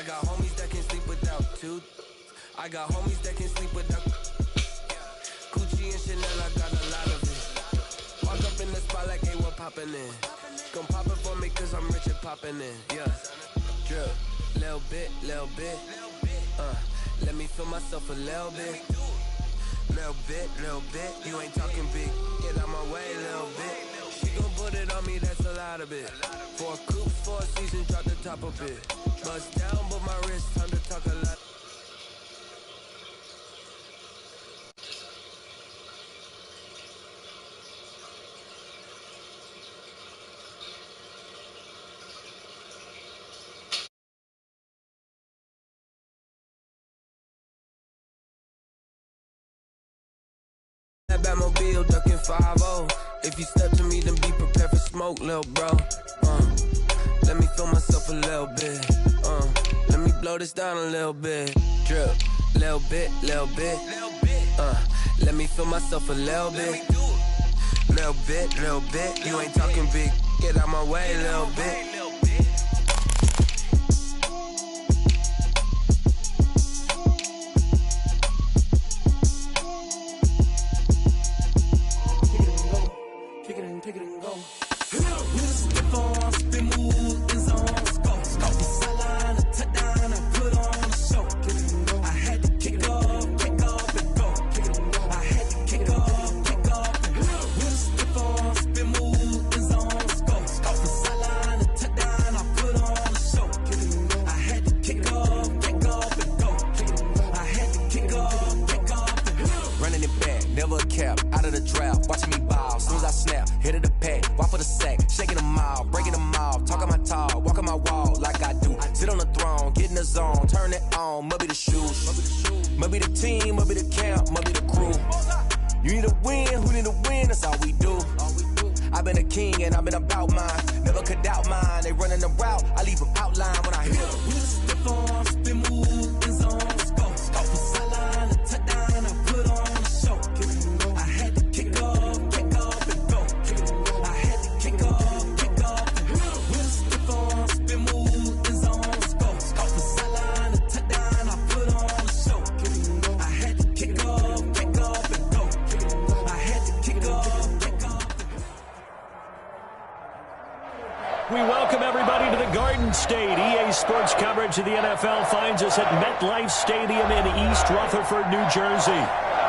got homies that can sleep without two. I got homies that can sleep without. Gucci and Chanel, I got a lot of it. Walk up in the spot like, hey, what poppin' in? Gon' pop it for me cause I'm rich and poppin' in. Yeah, drip, little bit. Let me feel myself a little bit. Little bit. You ain't talking big. Get out my way, little bit. She gon' put it on me, that's a lot of it. 4 coops, 4 seasons, drop the top a bit. Bust down, but my wrist, time to talk a lot. That Batmobile ducking 5-0. If you step to me, then be prepared for smoke, lil' bro. Let me feel myself a little bit. Let me blow this down a little bit. Drip, little bit. Let me feel myself a little bit. Little bit. You ain't talking big. Get out my way, little bit. Take it and go. With a stiff on, spin move, in zone, go. The sideline, a touchdown, I put on a show. I had to kick off and go. I had to kick off and go. With a stiff on, spin move, in zone, go. The sideline, a touchdown, I put on a show. I had to kick off and go. I had to kick off and go. Running it back, never a cap, out of the draft, watching me ball, soon as I snap. Hit of the pack, walk for the sack, shaking them all, breaking them off, talking my talk, walking my wall like I do. Sit on the throne, get in the zone, turn it on, must be the shoes, must be the team, must be the camp, must be the crew. You need a win, who need a win, that's all we do. I've been a king and I've been about mine, never could doubt mine. They running the route, I leave them outline when I hit them. We step on, spin move, in zone, go. Off the sideline, a touchdown, I put on a show. I had to kick off and go. I had to kick off. With a stiff on, spin move, in zone, go. Off the sideline, a touchdown, I put on a show. I had to kick off and go. I had to kick off. We welcome everybody to the Garden State. EA Sports coverage of the NFL finds us at MetLife Stadium in East Rutherford, New Jersey.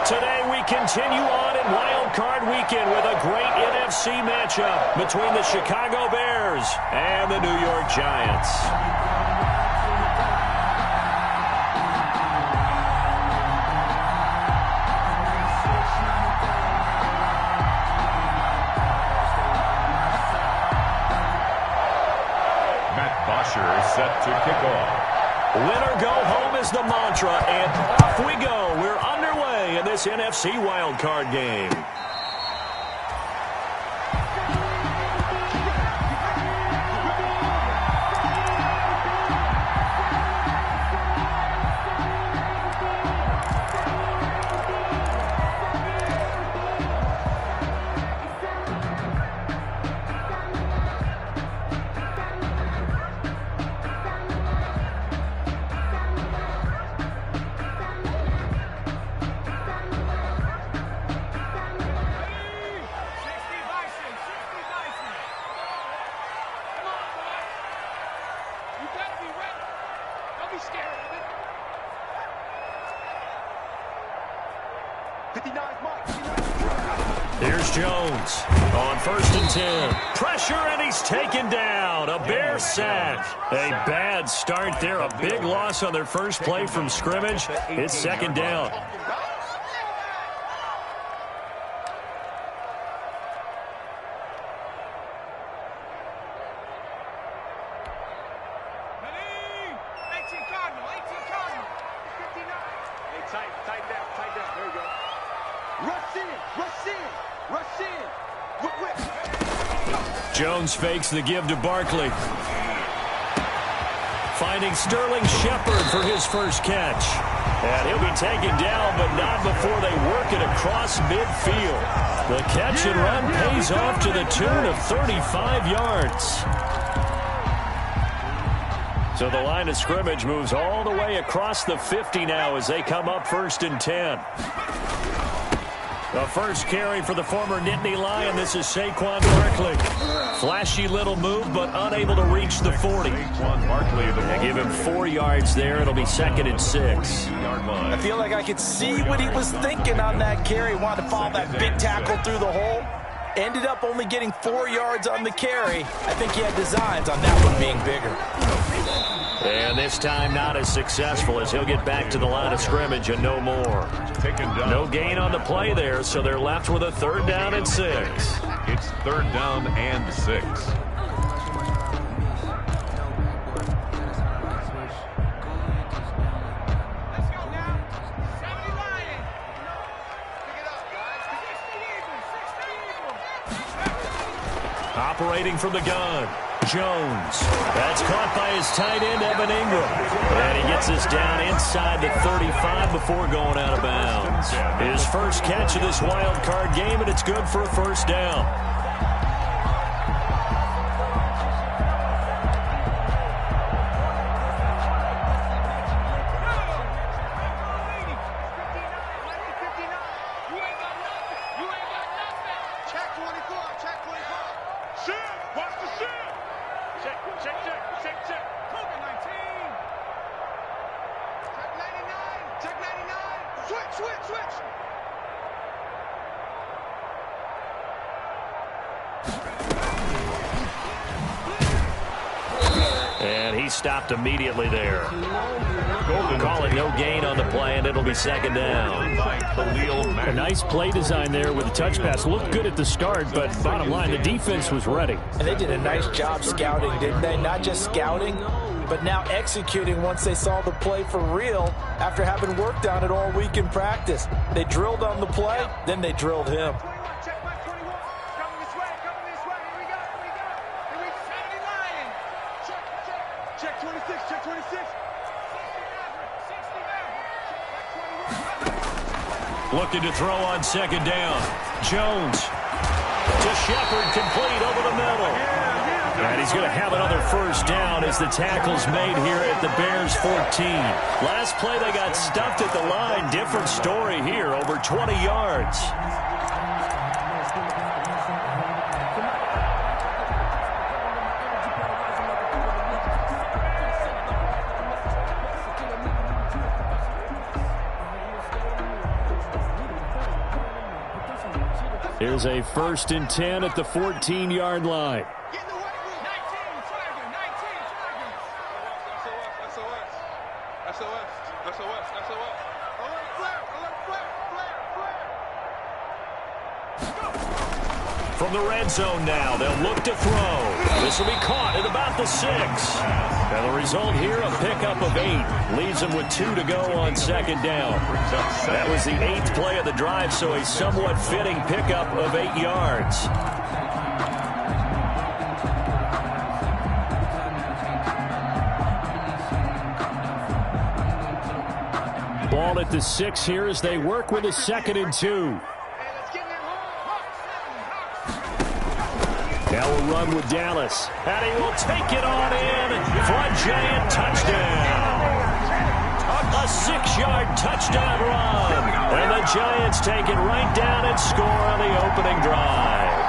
Today we continue on in WildCard Weekend with a great NFC matchup between the Chicago Bears and the New York Giants. Is set to kick off. Win or go home is the mantra, and off we go. We're underway in this NFC wildcard game. Here's Jones on 1st and 10. Pressure, and he's taken down. A Bear sack. A bad start there. A big loss on their first play from scrimmage. It's 2nd down. Jones fakes the give to Barkley. Finding Sterling Shepard for his first catch. And he'll be taken down, but not before they work it across midfield. The catch and run pays off to the tune of 35 yards. So the line of scrimmage moves all the way across the 50 now as they come up 1st and 10. The first carry for the former Nittany Lion. This is Saquon Barkley. Flashy little move, but unable to reach the 40. They give him 4 yards there. It'll be 2nd and 6. I feel like I could see what he was thinking on that carry. Wanted to follow that big tackle through the hole. Ended up only getting 4 yards on the carry. I think he had designs on that one being bigger. And this time not as successful as he'll get back to the line of scrimmage and no more. No gain on the play there, so they're left with a 3rd down and 6. It's 3rd down and 6. Operating from the gun, Jones. That's caught by his tight end, Evan Ingram. And he gets this down inside the 35 before going out of bounds. His first catch of this wild card game, and it's good for a 1st down. And he stopped immediately there. Call it no gain on the play, and it'll be 2nd down. A nice play design there with the touch pass. Looked good at the start, but bottom line, the defense was ready. And they did a nice job scouting, didn't they? Not just scouting, but now executing once they saw the play for real after having worked on it all week in practice. They drilled on the play, then they drilled him. Looking to throw on 2nd down. Jones to Shepard, complete over the middle. And he's going to have another 1st down as the tackle's made here at the Bears 14. Last play they got stuffed at the line. Different story here, over 20 yards. Here's a 1st and 10 at the 14-yard line. From the red zone now, they'll look to throw. This will be caught at about the 6. And the result here, a pickup of 8. Leaves them with 2 to go on 2nd down. That was the 8th play of the drive, so a somewhat fitting pickup of 8 yards. Ball at the 6 here as they work with a 2nd and 2. Now we'll run with Dallas. And he will take it on in for a giant touchdown. A 6-yard touchdown run. And the Giants take it right down and score on the opening drive.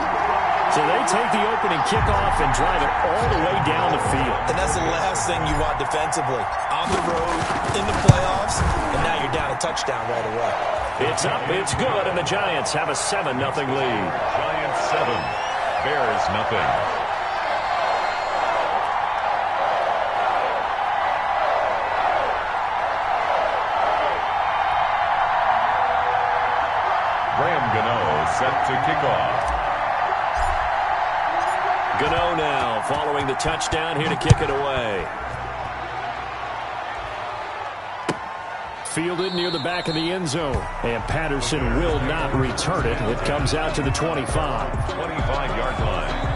So they take the opening kickoff and drive it all the way down the field. And that's the last thing you want defensively. On the road, in the playoffs, and now you're down a touchdown right away. It's up, it's good, and the Giants have a 7-0 lead. Giants 7. Bears nothing. Graham Gano set to kick off. Gano now following the touchdown here to kick it away. Fielded near the back of the end zone. And Patterson will not return it. It comes out to the 25. 25-yard line.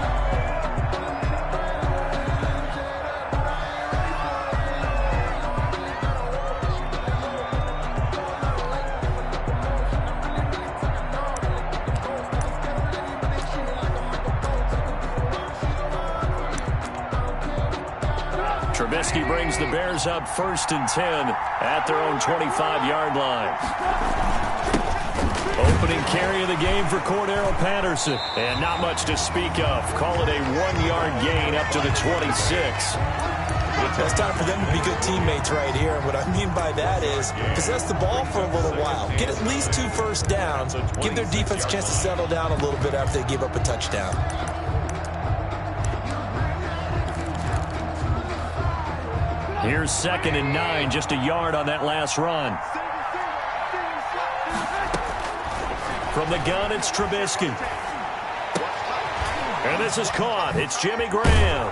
Trubisky brings the Bears up 1st and 10 at their own 25-yard line. Opening carry of the game for Cordero Patterson. And not much to speak of. Call it a 1-yard gain up to the 26. It's time for them to be good teammates right here. And what I mean by that is possess the ball for a little while. Get at least 2 first downs. Give their defense a chance to settle down a little bit after they give up a touchdown. Here's 2nd and 9, just a yard on that last run. From the gun, it's Trubisky. And this is caught. It's Jimmy Graham.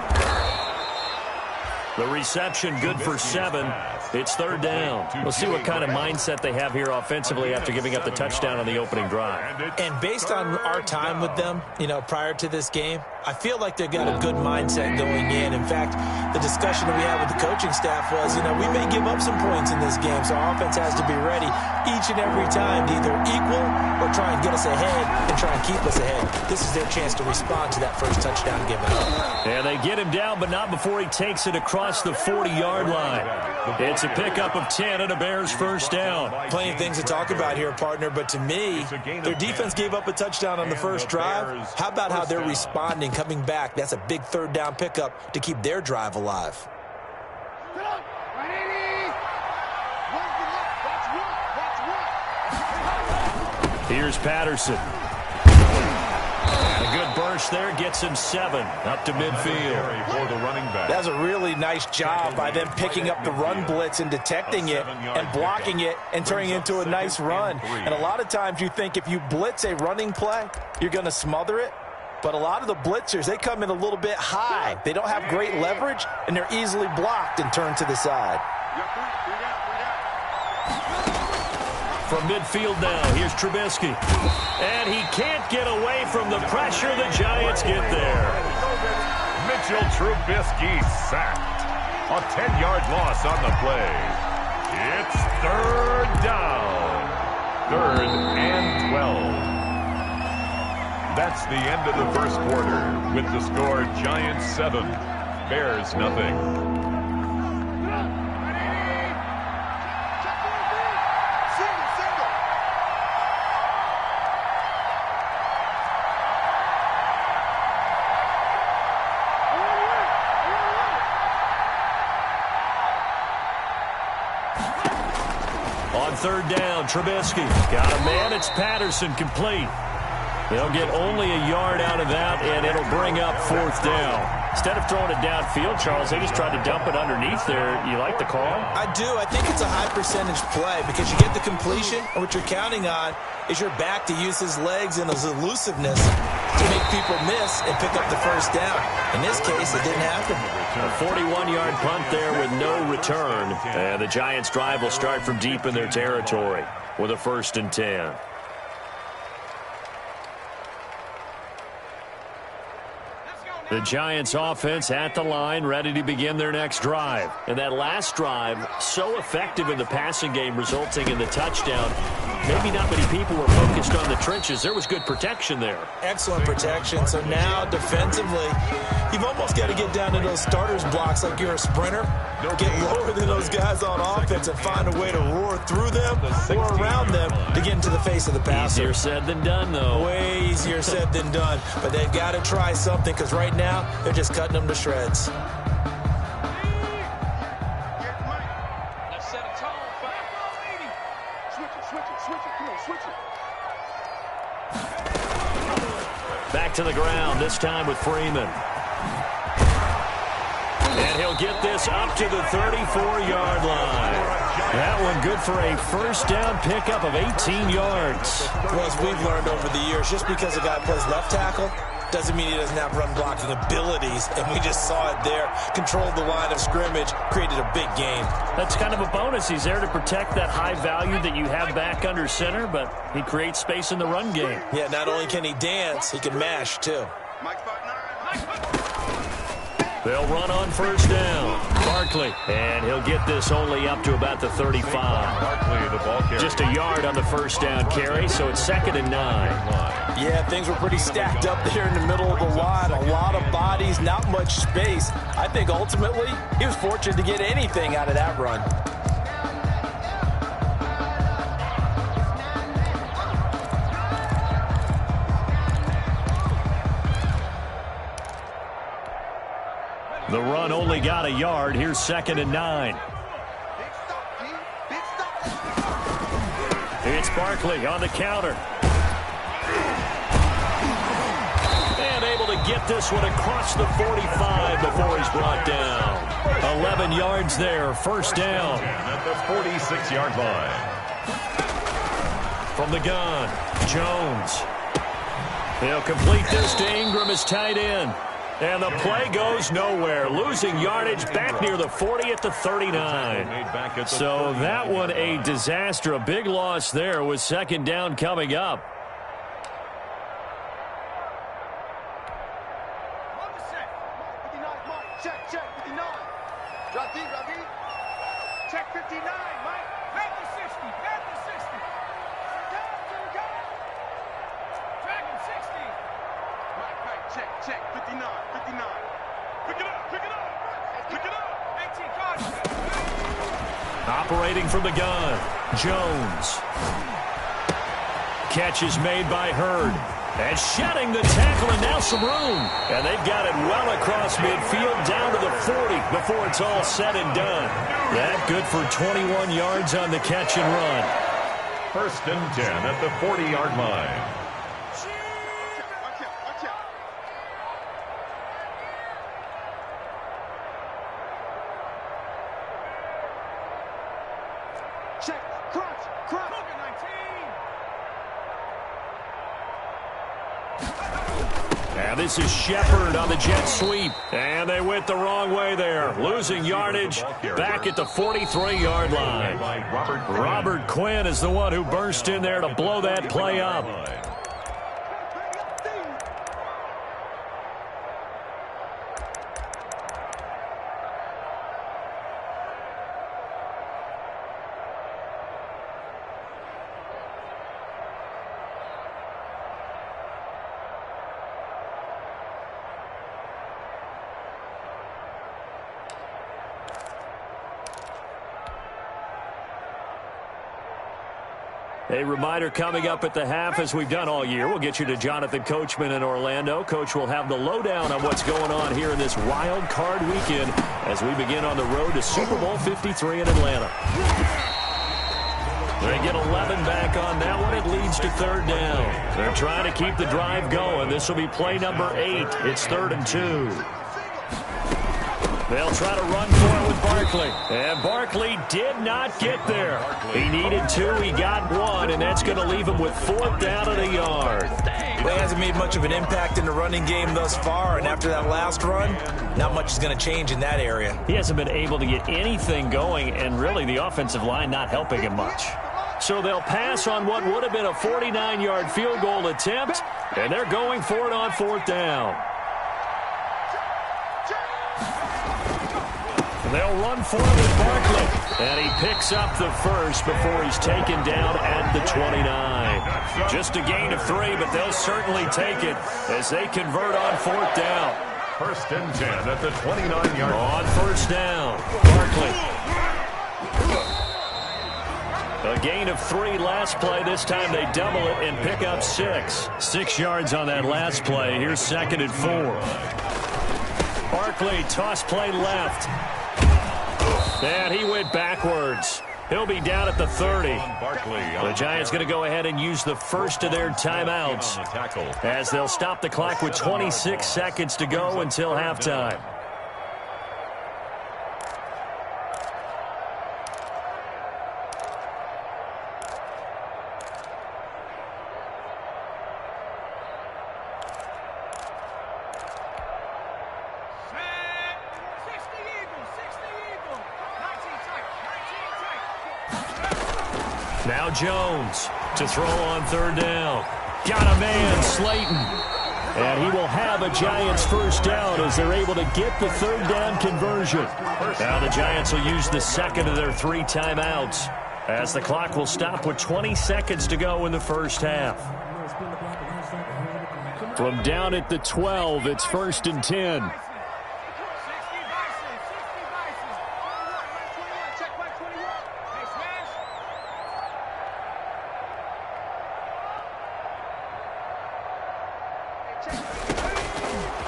The reception good for 7. It's 3rd down. We'll see what kind of mindset they have here offensively after giving up the touchdown on the opening drive. And based on our time with them, prior to this game, I feel like they've got a good mindset going in. In fact, the discussion that we had with the coaching staff was, we may give up some points in this game, so our offense has to be ready each and every time to either equal or try and get us ahead and try and keep us ahead. This is their chance to respond to that first touchdown given up. And they get him down, but not before he takes it across the 40-yard line. It's a pickup of 10 and a Bears first down. Plenty of things to talk about here, partner, but to me, their defense gave up a touchdown on the first drive. How about how they're responding, coming back? That's a big 3rd down pickup to keep their drive alive. Here's Patterson. And a good burst there gets him 7 up to midfield. For the running back. That's a really nice job by them picking up the run blitz and detecting it and blocking it and turning it into a nice run. And a lot of times you think if you blitz a running play, you're going to smother it. But a lot of the blitzers, they come in a little bit high. They don't have great leverage, and they're easily blocked and turned to the side. From midfield now, here's Trubisky. And he can't get away from the pressure. The Giants get there. Mitchell Trubisky sacked. A 10-yard loss on the play. It's 3rd down. 3rd and 12. That's the end of the first quarter with the score Giants 7, Bears nothing. On 3rd down, Trubisky got a man. It's Patterson complete. They'll get only a yard out of that, and it'll bring up 4th down. Instead of throwing it downfield, Charles, they just tried to dump it underneath there. You like the call? I do. I think it's a high-percentage play because you get the completion, and what you're counting on is your back to use his legs and his elusiveness to make people miss and pick up the first down. In this case, it didn't happen. A 41-yard punt there with no return. And the Giants' drive will start from deep in their territory with a 1st and 10. The Giants offense at the line, ready to begin their next drive. And that last drive, so effective in the passing game, resulting in the touchdown. Maybe not many people were focused on the trenches. There was good protection there. Excellent protection. So now defensively, you've almost got to get down to those starters blocks like you're a sprinter. Get lower than those guys on offense and find a way to roar through them or around them to get into the face of the passer. Easier said than done, though. Way easier said than done. But they've got to try something because right now they're just cutting them to shreds. Back to the ground, this time with Freeman. And he'll get this up to the 34-yard line. That one good for a first down pickup of 18 yards. Well, as we've learned over the years, just because a guy plays left tackle doesn't mean he doesn't have run blocking abilities, and we just saw it there. Controlled the line of scrimmage, created a big gain. That's kind of a bonus. He's there to protect that high value that you have back under center, but he creates space in the run game. Yeah, not only can he dance, he can mash, too. The They'll run on first down. Barkley, and he'll get this only up to about the 35. Barkley, the ball carrier. Just a yard on the first down carry, so it's 2nd and 9. Yeah, things were pretty stacked up there in the middle of the line. A lot of bodies, not much space. I think ultimately he was fortunate to get anything out of that run. The run only got a yard. Here's 2nd and 9. It's Barkley on the counter. And able to get this one across the 45 before he's brought down. 11 yards there, first down. At the 46-yard line. From the gun, Jones. He'll complete this to Ingram as tight end. And the play goes nowhere. Losing yardage back near the 40 at the 39. So that one a disaster. A big loss there with 2nd down coming up. Check 59. Drop deep, check 59, Mike. At the 60, at the 60. Dragon 60. Right, check 59. Pick it up. Pick it up. 18 cards. Operating from the gun, Jones. Catch is made by Hurd. And shedding the tackle, and now some room. And they've got it well across midfield down to the 40 before it's all said and done. That good for 21 yards on the catch and run. 1st and 10 at the 40-yard line. Check, crunch. 19. And this is Shepard on the jet sweep. And they went the wrong way there. Losing yardage back at the 43-yard line. Robert Quinn is the one who burst in there to blow that play up. A reminder coming up at the half, as we've done all year. We'll get you to Jonathan Coachman in Orlando. Coach will have the lowdown on what's going on here in this wild card weekend as we begin on the road to Super Bowl 53 in Atlanta. They get 11 back on that one. It leads to 3rd down. They're trying to keep the drive going. This will be play number 8. It's 3rd and 2. They'll try to run for it with Barkley. And Barkley did not get there. He needed 2. He got 1, and that's going to leave him with 4th down and a yard. Well, he hasn't made much of an impact in the running game thus far, and after that last run, not much is going to change in that area. He hasn't been able to get anything going, and really the offensive line not helping him much. So they'll pass on what would have been a 49-yard field goal attempt, and they're going for it on 4th down. They'll run for it with Barkley. And he picks up the first before he's taken down at the 29. Just a gain of 3, but they'll certainly take it as they convert on 4th down. 1st and 10 at the 29-yard line. On 1st down, Barkley. A gain of 3 last play. This time they double it and pick up 6. 6 yards on that last play. Here's 2nd and 4. Barkley, toss play left. And he went backwards. He'll be down at the 30. The Giants going to go ahead and use the first of their timeouts as they'll stop the clock with 26 seconds to go until halftime. Now Jones to throw on 3rd down. Got a man, Slayton. And he will have a Giants first down as they're able to get the third down conversion. Now the Giants will use the second of their 3 timeouts as the clock will stop with 20 seconds to go in the first half. From down at the 12, it's 1st and 10.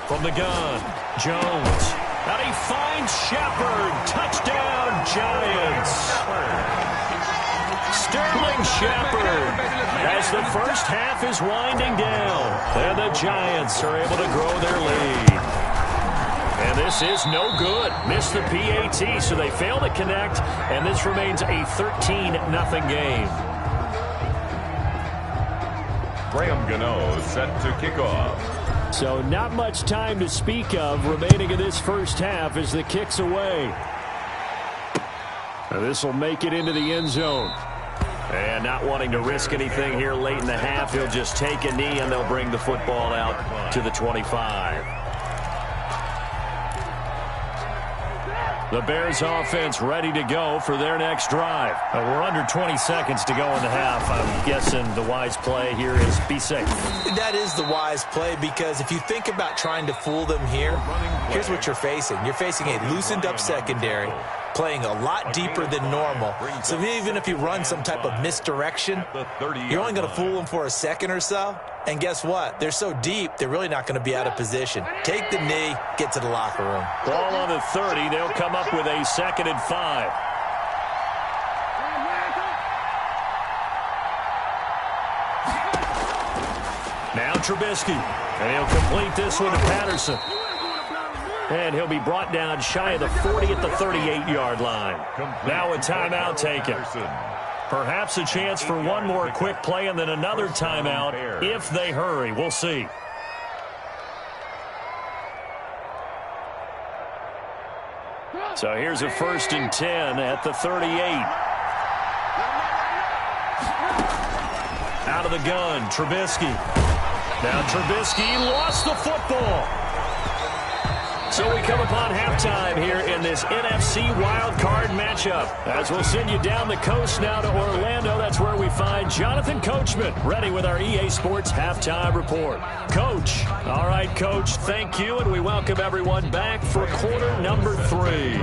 From the gun, Jones. And he finds Shepard. Touchdown, Giants. Sterling Shepard as the first half is winding down. And the Giants are able to grow their lead. And this is no good. Missed the PAT, so they fail to connect. And this remains a 13-0 game. Graham Gano set to kick off. So not much time to speak of remaining in this first half as the kick's away. This will make it into the end zone. And not wanting to risk anything here late in the half, he'll just take a knee and they'll bring the football out to the 25. The Bears offense ready to go for their next drive. We're under 20 seconds to go in the half. I'm guessing the wise play here is be safe. That is the wise play, because if you think about trying to fool them here, here's what you're facing. You're facing a loosened up secondary, playing a lot deeper than normal. So even if you run some type of misdirection, you're only going to fool them for a second or so. And guess what? They're so deep, they're really not going to be out of position. Take the knee, get to the locker room. Ball on the 30. They'll come up with a 2nd and 5. Now Trubisky. And he'll complete this one to Patterson. And he'll be brought down shy of the 40 at the 38-yard line. Now a timeout taken. Perhaps a chance for one more quick play and then another timeout if they hurry. We'll see. So here's a 1st and 10 at the 38. Out of the gun, Trubisky. Now Trubisky lost the football. So we come upon halftime here in this NFC wildcard matchup. As we'll send you down the coast now to Orlando, that's where we find Jonathan Coachman, ready with our EA Sports Halftime Report. Coach. All right, Coach, thank you, and we welcome everyone back for quarter number 3.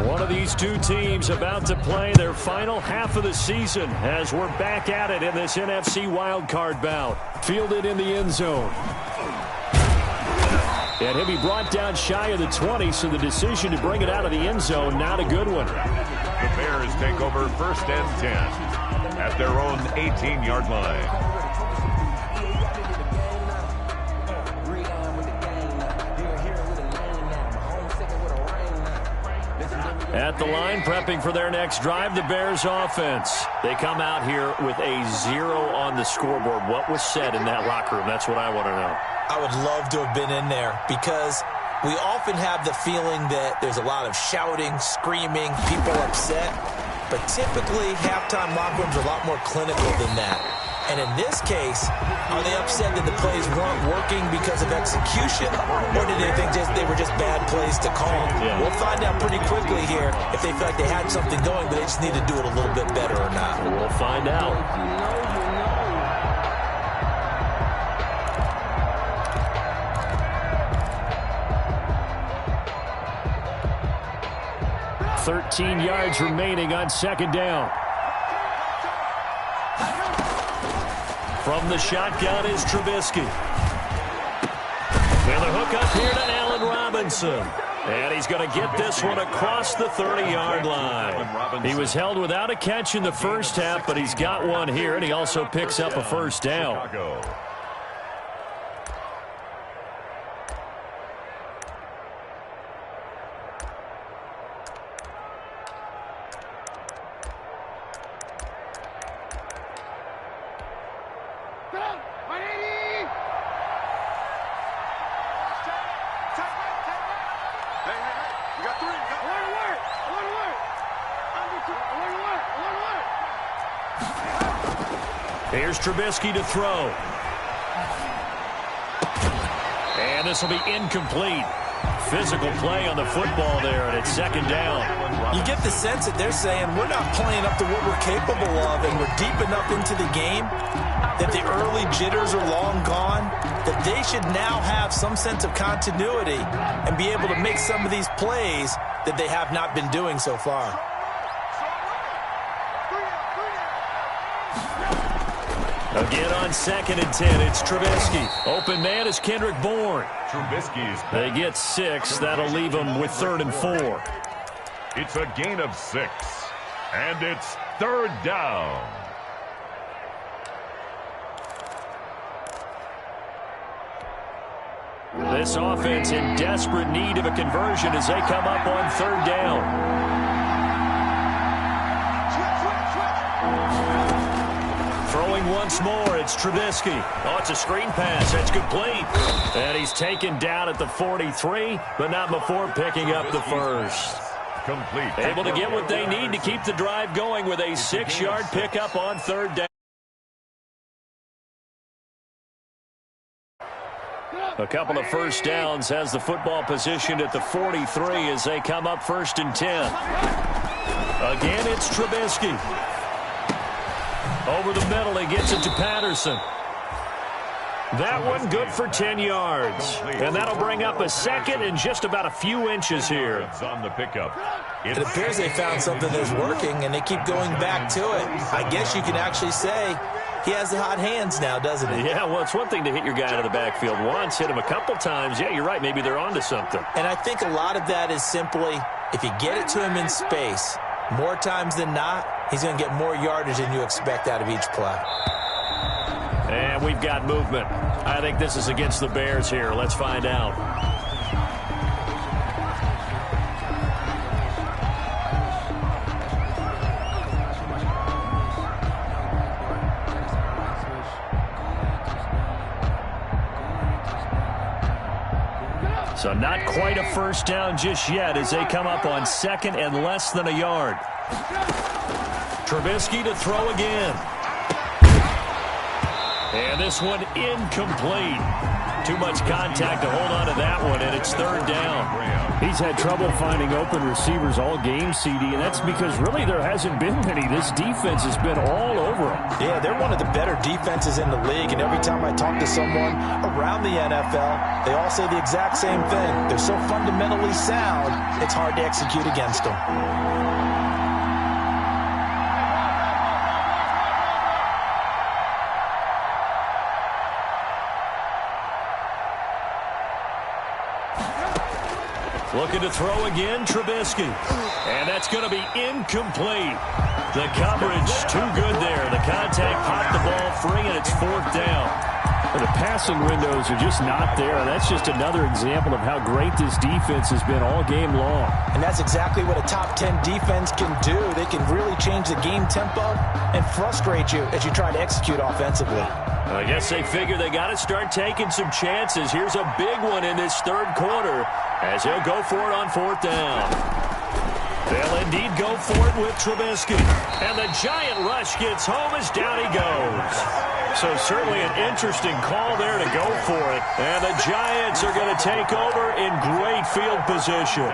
One of these two teams about to play their final half of the season as we're back at it in this NFC wildcard bout. Fielded in the end zone. And he'll be brought down shy of the 20, so the decision to bring it out of the end zone, not a good one. The Bears take over 1st and 10 at their own 18-yard line. At the line, prepping for their next drive, the Bears offense. They come out here with a 0 on the scoreboard. What was said in that locker room? That's what I want to know. I would love to have been in there, because we often have the feeling that there's a lot of shouting, screaming, people upset. But typically, halftime locker rooms are a lot more clinical than that. And in this case, are they upset that the plays weren't working because of execution, or did they think they were just bad plays to call? Yeah. We'll find out pretty quickly here if they feel like they had something going, but they just need to do it a little bit better or not. We'll find out. $13 yards remaining on 2nd down. From the shotgun is Trubisky. And the hook up here to Allen Robinson. And he's going to get this one across the 30-yard line. He was held without a catch in the first half, but he's got one here, and he also picks up a first down. Here's Trubisky to throw. And this will be incomplete. Physical play on the football there, and it's second down. You get the sense that they're saying we're not playing up to what we're capable of, and we're deep enough into the game that the early jitters are long gone, that they should now have some sense of continuity and be able to make some of these plays that they have not been doing so far. Again on 2nd and 10, it's Trubisky. Open man is Kendrick Bourne. Trubisky's. They get 6. That'll leave them with 3rd and 4. It's a gain of 6. And it's 3rd down. This offense in desperate need of a conversion as they come up on 3rd down. Throwing once more, it's Trubisky. Oh, it's a screen pass. That's complete. And he's taken down at the 43, but not before picking up the first. Complete. Able to get what they need to keep the drive going with a 6-yard pickup on 3rd down. A couple of first downs has the football positioned at the 43 as they come up 1st and 10. Again, it's Trubisky. Over the middle, he gets it to Patterson. That one good for 10 yards. And that'll bring up a 2nd and just about a few inches here. On the pickup. It appears they found something that's working, and they keep going back to it. I guess you can actually say he has the hot hands now, doesn't he? Yeah, well, it's one thing to hit your guy out of the backfield once, hit him a couple times. Yeah, you're right. Maybe they're onto something. And I think a lot of that is simply if you get it to him in space, more times than not, he's going to get more yardage than you expect out of each play. And we've got movement. I think this is against the Bears here. Let's find out. So not quite a first down just yet as they come up on 2nd and less than a yard. Trubisky to throw again. And this one incomplete. Too much contact to hold on to that one, and it's 3rd down. He's had trouble finding open receivers all game, CD, and that's because really there hasn't been many. This defense has been all over him. Yeah, they're one of the better defenses in the league, and every time I talk to someone around the NFL, they all say the exact same thing. They're so fundamentally sound, it's hard to execute against them. Looking to throw again, Trubisky. And that's going to be incomplete. The coverage too good there. The contact popped the ball free, and it's 4th down. The passing windows are just not there. That's just another example of how great this defense has been all game long. And that's exactly what a top 10 defense can do. They can really change the game tempo and frustrate you as you try to execute offensively. I guess they figure they got to start taking some chances. Here's a big one in this 3rd quarter as he'll go for it on 4th down. They'll indeed go for it with Trubisky. And the giant rush gets home as down he goes. So certainly an interesting call there to go for it. And the Giants are going to take over in great field position.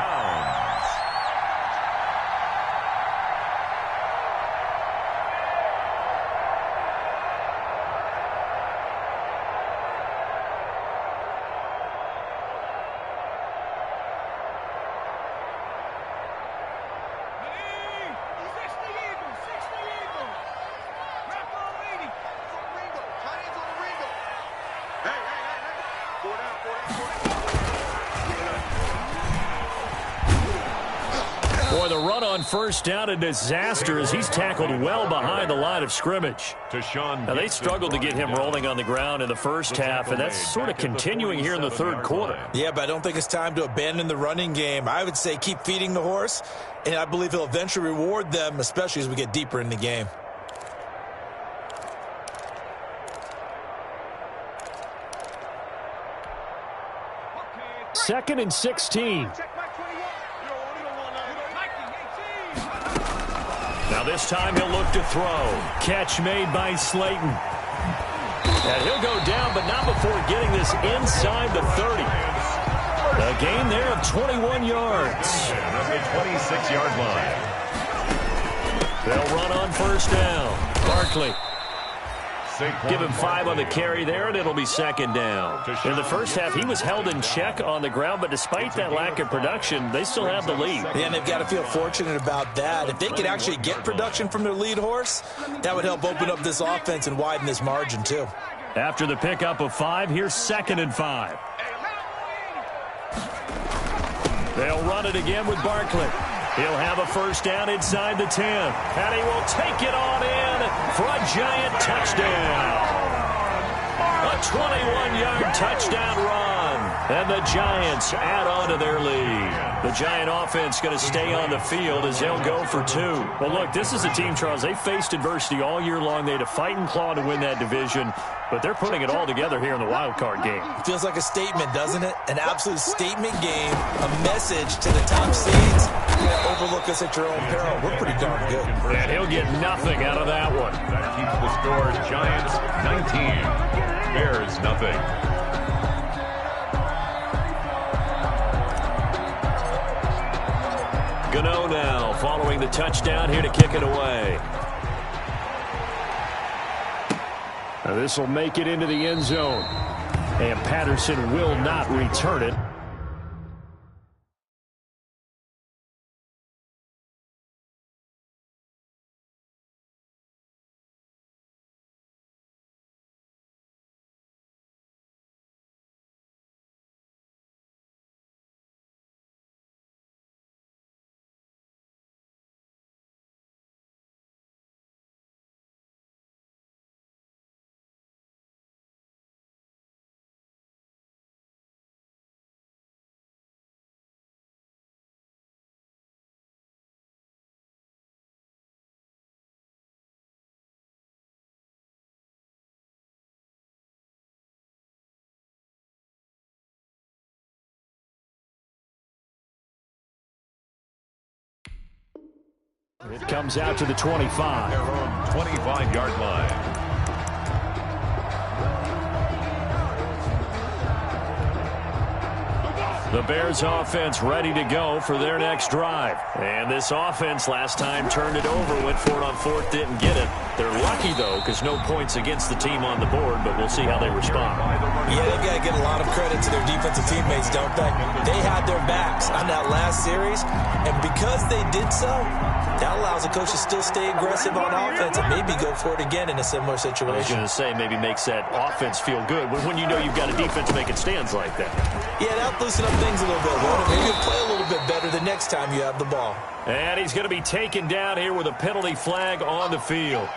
Boy, the run on first down, a disaster as he's tackled well behind the line of scrimmage. Now, they struggled to get him rolling on the ground in the first half, and that's sort of continuing here in the 3rd quarter. Yeah, but I don't think it's time to abandon the running game. I would say keep feeding the horse, and I believe he'll eventually reward them, especially as we get deeper in the game. Second and 16. Now this time he'll look to throw. Catch made by Slayton. And he'll go down, but not before getting this inside the 30. A gain there of 21 yards. At the 26-yard line. They'll run on first down. Barkley. Give him 5 on the carry there, and it'll be second down. In the first half, he was held in check on the ground, but despite that lack of production, they still have the lead. Yeah, and they've got to feel fortunate about that. If they could actually get production from their lead horse, that would help open up this offense and widen this margin, too. After the pickup of 5, here's 2nd and 5. They'll run it again with Barkley. He'll have a first down inside the 10. And he will take it on in for a giant touchdown. A 21-yard touchdown run. And the Giants add on to their lead. The Giant offense going to stay on the field as they'll go for 2. Well, look, this is a team, Charles, they faced adversity all year long. They had to fight and claw to win that division. But they're putting it all together here in the wild card game. It feels like a statement, doesn't it? An absolute statement game, a message to the top seeds. You can't overlook us at your own peril. We're pretty darn good. And he'll get nothing out of that one. That keeps the score Giants 19, Bears nothing. Gano now following the touchdown here to kick it away. Now this will make it into the end zone. And Patterson will not return it. It comes out to the 25. Their own 25-yard line. The Bears offense ready to go for their next drive. And this offense last time turned it over, went for it on 4th, didn't get it. They're lucky, though, because no points against the team on the board, but we'll see how they respond. Yeah, they've got to give a lot of credit to their defensive teammates, don't they? They had their backs on that last series, and because they did so, that allows the coach to still stay aggressive on offense and maybe go for it again in a similar situation. I was going to say, maybe makes that offense feel good when you know you've got a defense making stands like that. Yeah, that'll loosen up things a little bit, won't it? Maybe you'll play a little bit better the next time you have the ball. And he's going to be taken down here with a penalty flag on the field.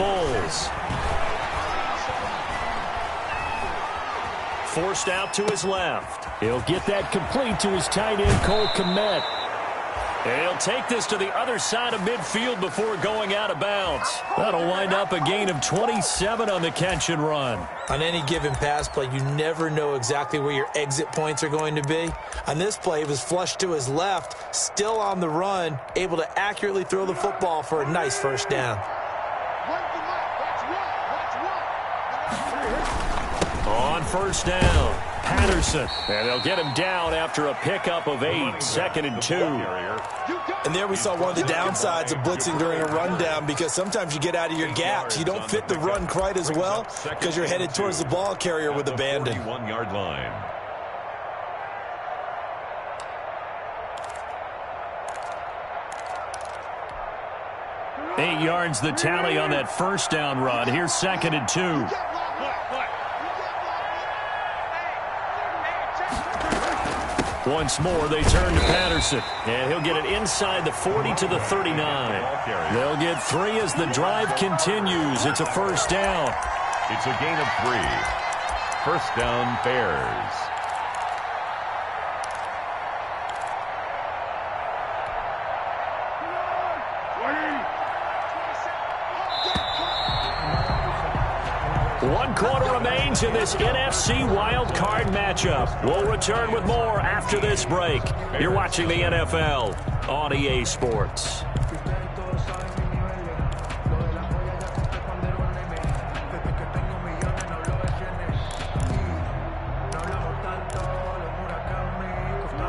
Foles. Forced out to his left. He'll get that complete to his tight end, Cole Kmet. And he'll take this to the other side of midfield before going out of bounds. That'll wind up a gain of 27 on the catch and run. On any given pass play, you never know exactly where your exit points are going to be. On this play, he was flushed to his left, still on the run, able to accurately throw the football for a nice first down. On first down, Patterson. And they'll get him down after a pickup of 8, 2nd and 2. And there we saw one of the downsides of blitzing during a rundown, because sometimes you get out of your gaps. You don't fit the run quite as well because you're headed towards the ball carrier with abandon. 41-yard line. 8 yards the tally on that first down run. Here's 2nd and 2. Once more, they turn to Patterson. And he'll get it inside the 40 to the 39. They'll get 3 as the drive continues. It's a first down. It's a gain of 3. First down, Bears. One quarter remains in this NFC WildCard matchup. We'll return with more after this break. You're watching the NFL on EA Sports.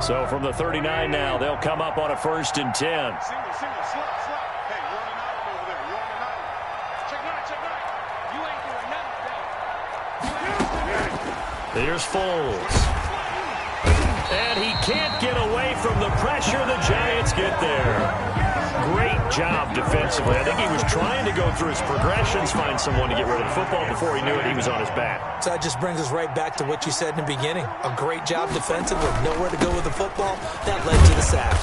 So from the 39 now, they'll come up on a 1st and 10. Single, slot. Hey, you're on an island over there. You're on an island. Check 9, check 9. You ain't doing nothing. Here's Foles. And he can't get away from the pressure. The Giants get there. Great job defensively. I think he was trying to go through his progressions, find someone to get rid of the football. Before he knew it, he was on his back. So that just brings us right back to what you said in the beginning. A great job defensively. Nowhere to go with the football. That led to the sack.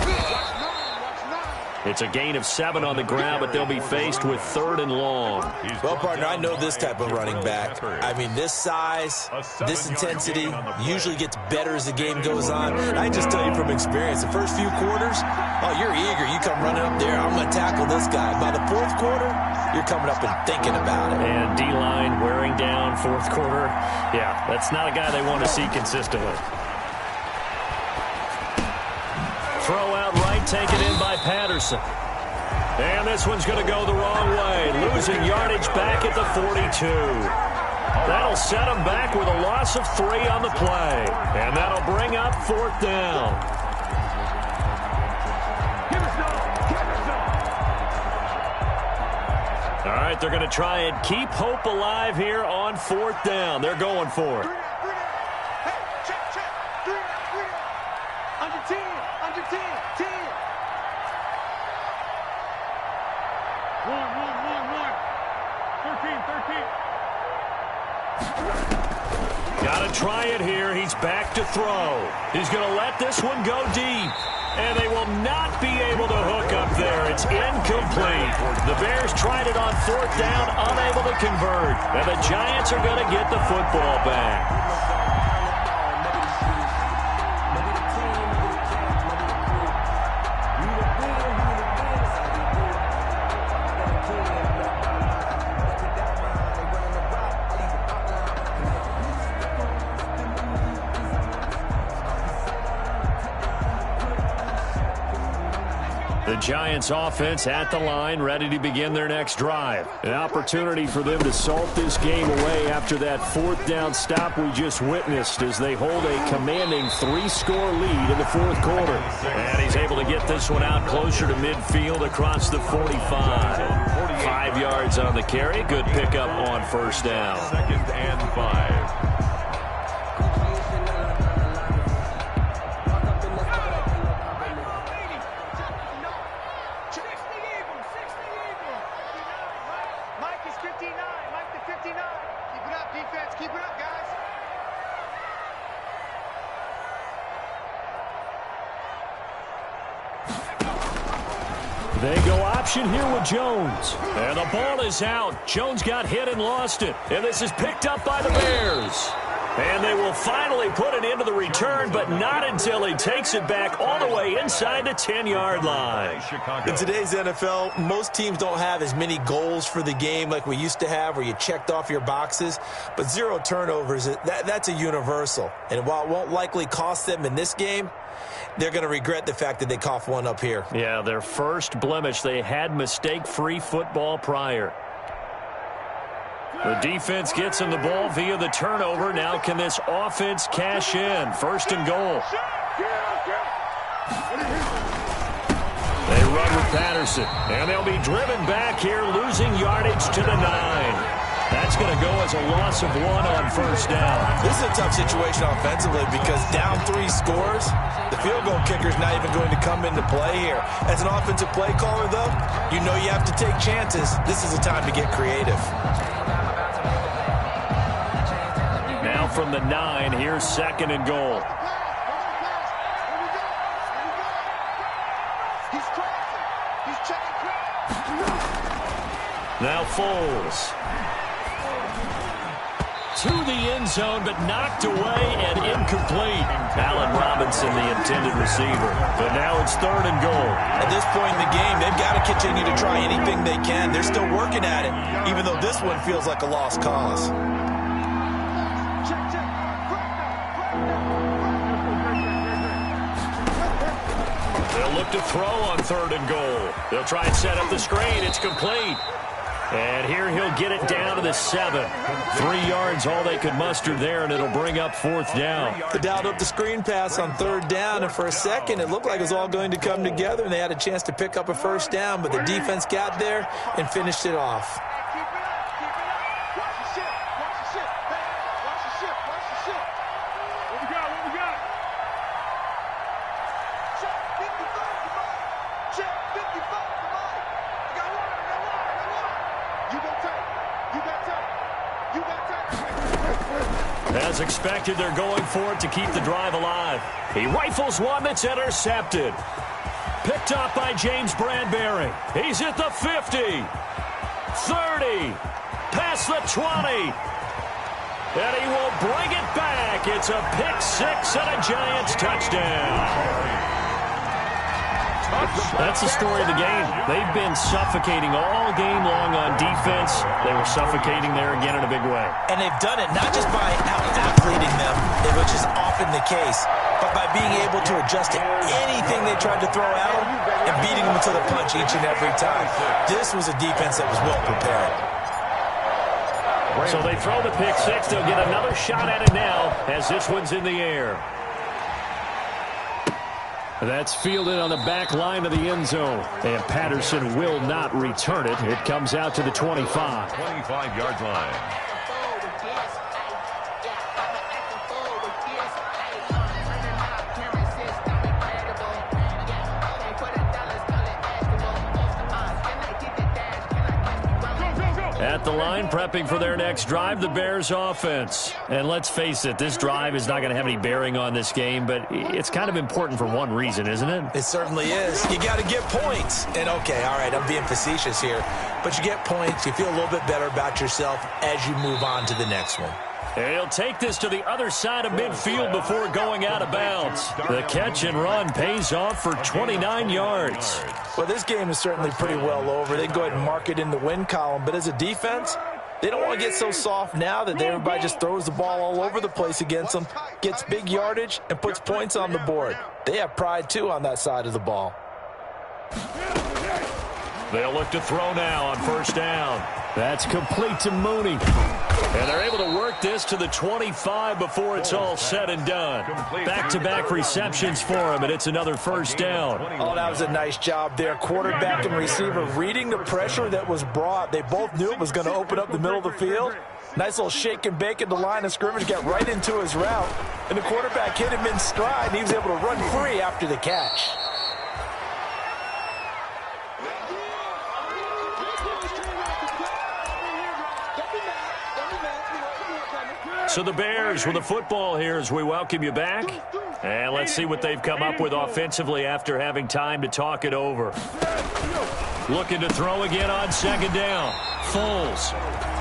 It's a gain of 7 on the ground, but they'll be faced with 3rd and long. Well, partner, I know this type of running back. I mean, this size, this intensity usually gets better as the game goes on. And I just tell you from experience, the first few quarters, oh, you're eager. You come running up there, I'm going to tackle this guy. By the 4th quarter, you're coming up and thinking about it. And D-line wearing down 4th quarter. Yeah, that's not a guy they want to see consistently. Throw out right, taken in by Patterson. And this one's going to go the wrong way. Losing yardage back at the 42. That'll set him back with a loss of 3 on the play. And that'll bring up 4th down. All right, they're going to try and keep hope alive here on 4th down. They're going for it. Got to try it here. He's back to throw. He's going to let this one go deep. And they will not be able to hook up there. It's incomplete. The Bears tried it on 4th down, unable to convert. And the Giants are going to get the football back. The Giants offense at the line, ready to begin their next drive. An opportunity for them to salt this game away after that 4th down stop we just witnessed as they hold a commanding 3-score lead in the 4th quarter. And he's able to get this one out closer to midfield across the 45. 5 yards on the carry. Good pickup on 1st down. 2nd and 5. They go option here with Jones. And the ball is out. Jones got hit and lost it. And this is picked up by the Bears. And they will finally put it into the return, but not until he takes it back all the way inside the 10-yard line. In today's NFL, most teams don't have as many goals for the game like we used to have where you checked off your boxes. But 0 turnovers, that's a universal. And while it won't likely cost them in this game, they're going to regret the fact that they coughed one up here. Yeah, their first blemish. They had mistake-free football prior. The defense gets in the ball via the turnover. Now can this offense cash in? 1st and goal. They run with Patterson, and they'll be driven back here, losing yardage to the 9. That's going to go as a loss of 1 on first down. This is a tough situation offensively because down 3 scores, the field goal kicker is not even going to come into play here. As an offensive play caller, though, you know you have to take chances. This is a time to get creative. Now from the 9, here's 2nd and goal. Now Foles. To the end zone, but knocked away and incomplete. Allen Robinson, the intended receiver. But now it's 3rd and goal. At this point in the game, they've got to continue to try anything they can. They're still working at it, even though this one feels like a lost cause. They'll look to throw on 3rd and goal. They'll try and set up the screen. It's complete. And here he'll get it down to the 7. 3 yards, all they could muster there, and it'll bring up 4th down. They dialed up the screen pass on 3rd down, and for a second, it looked like it was all going to come together, and they had a chance to pick up a first down, but the defense got there and finished it off. As expected, they're going for it to keep the drive alive. He rifles one that's intercepted. Picked up by James Bradbury. He's at the 50. 30. Past the 20. And he will bring it back. It's a pick 6 and a Giants touchdown. That's the story of the game. They've been suffocating all game long on defense. They were suffocating there again in a big way. And they've done it not just by out-athleting them, which is often the case, but by being able to adjust to anything they tried to throw at them and beating them to the punch each and every time. This was a defense that was well prepared. So they throw the pick 6. They'll get another shot at it now as this one's in the air. That's fielded on the back line of the end zone. And Patterson will not return it. It comes out to the 25. 25-yard line. At the line, prepping for their next drive, the Bears offense. And let's face it, this drive is not going to have any bearing on this game, but it's kind of important for one reason, isn't it? It certainly is. You got to get points. And, okay, all right, I'm being facetious here, but you get points, you feel a little bit better about yourself as you move on to the next one. He'll take this to the other side of midfield before going out of bounds. The catch and run pays off for 29 yards. Well, this game is certainly pretty well over. They can go ahead and mark it in the win column. But as a defense, they don't want to get so soft now that everybody just throws the ball all over the place against them, gets big yardage, and puts points on the board. They have pride, too, on that side of the ball. They'll look to throw now on first down. That's complete to Mooney. And they're able to work this to the 25 before it's all said and done. Back-to-back receptions for him, and it's another first down. Oh, that was a nice job there. Quarterback and receiver reading the pressure that was brought. They both knew it was going to open up the middle of the field. Nice little shake and bake at the line of scrimmage, got right into his route. And the quarterback hit him in stride, and he was able to run free after the catch. So the Bears with the football here as we welcome you back. And let's see what they've come up with offensively after having time to talk it over. Looking to throw again on second down. Foles.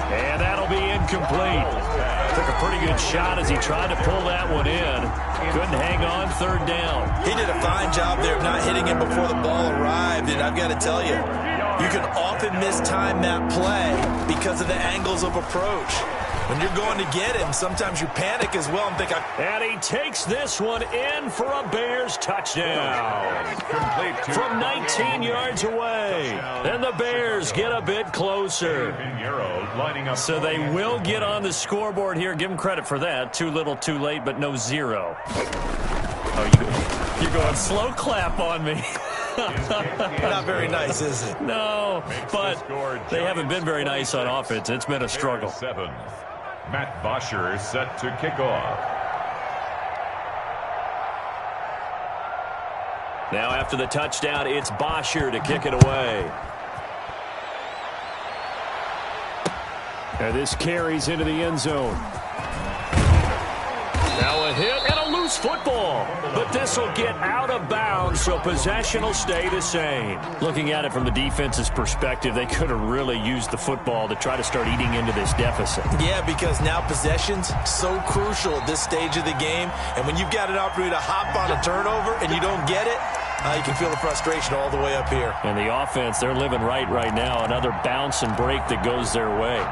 And that'll be incomplete. Took a pretty good shot as he tried to pull that one in. Couldn't hang on third down. He did a fine job there of not hitting him before the ball arrived. And I've got to tell you, you can often mistime that play because of the angles of approach. When you're going to get him, sometimes you panic as well and think, and he takes this one in for a Bears touchdown. From 19 yards away. And the Bears get a bit closer. So they will get on the scoreboard here. Give them credit for that. Too little, too late, but no zero. Oh, you're going slow clap on me. Not very nice, is it? No, but they haven't been very nice on offense. It's been a struggle. 7th. Matt Bosher set to kick off. Now after the touchdown, it's Bosher to kick it away. And this carries into the end zone. Now a hit and a loose football. But this will get out of bounds, so possession will stay the same. Looking at it from the defense's perspective, they could have really used the football to try to start eating into this deficit. Yeah, because now possession's so crucial at this stage of the game. And when you've got an opportunity to hop on a turnover and you don't get it, you can feel the frustration all the way up here. And the offense, they're living right now. Another bounce and break that goes their way.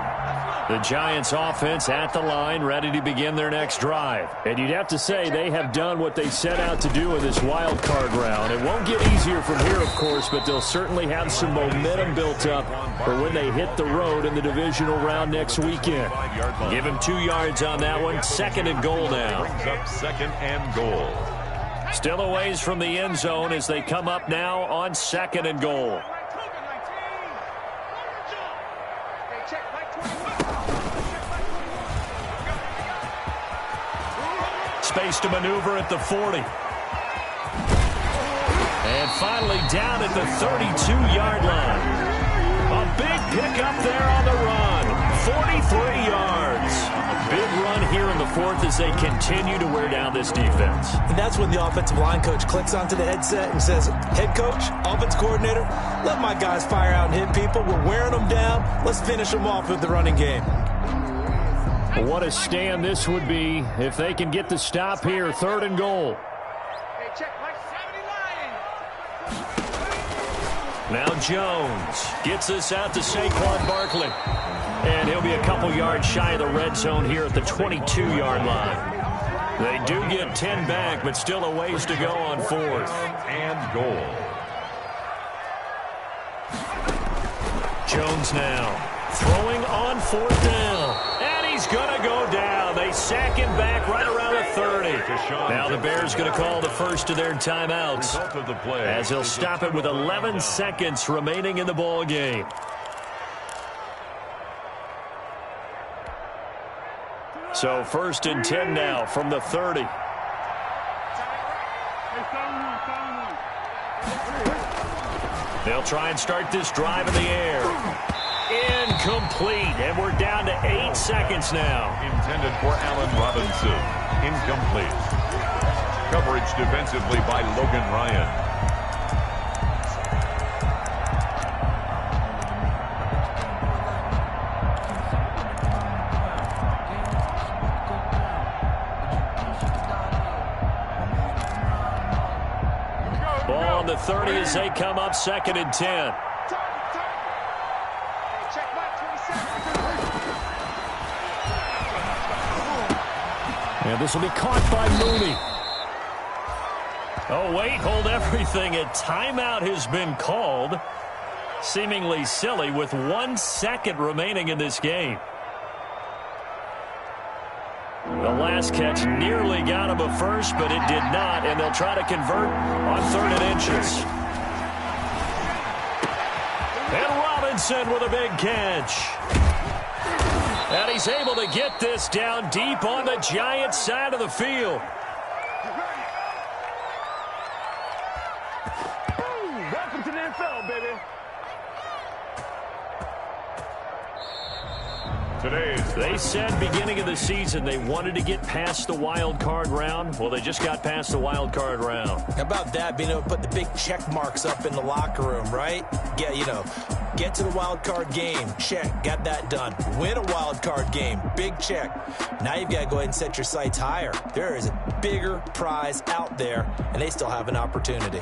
The Giants offense at the line, ready to begin their next drive. And you'd have to say they have done what they set out to do in this wild card round. It won't get easier from here, of course, but they'll certainly have some momentum built up for when they hit the road in the divisional round next weekend. Give him 2 yards on that one. 2nd and goal now. Brings up 2nd and goal. Still a ways from the end zone as they come up now on 2nd and goal. Space to maneuver at the 40. And finally down at the 32-yard line. A big pickup there on the run. 43 yards. Big run here in the 4th as they continue to wear down this defense. And that's when the offensive line coach clicks onto the headset and says, head coach, offense coordinator, let my guys fire out and hit people. We're wearing them down. Let's finish them off with the running game. What a stand this would be if they can get the stop here. 3rd and goal. Hey, check Mike 70 line. Now Jones gets this out to Saquon Barkley. And he'll be a couple yards shy of the red zone here at the 22-yard line. They do get 10 back, but still a ways to go on 4th. And goal. Jones now throwing on 4th down. He's going to go down. They sack him back right around the 30. Now the Bears going to call the first of their timeouts as they'll stop it with 11 seconds remaining in the ball game. So 1st and 10 now from the 30. They'll try and start this drive in the air. Incomplete, and we're down to 8 seconds now. Intended for Allen Robinson. Incomplete. Coverage defensively by Logan Ryan. Ball on the 30 as they come up 2nd and 10. And this will be caught by Mooney. Oh, wait, hold everything. A timeout has been called. Seemingly silly with 1 second remaining in this game. The last catch nearly got him a first, but it did not, and they'll try to convert on 3rd and inches. And Robinson with a big catch. And he's able to get this down deep on the Giants' side of the field. Welcome to the NFL, baby. They said beginning of the season they wanted to get past the wild card round. Well, they just got past the wild card round. How about that, being able to put the big check marks up in the locker room, right? Get to the wild card game. Check. Got that done. Win a wild card game. Big check. Now you've got to go ahead and set your sights higher. There is a bigger prize out there, and they still have an opportunity.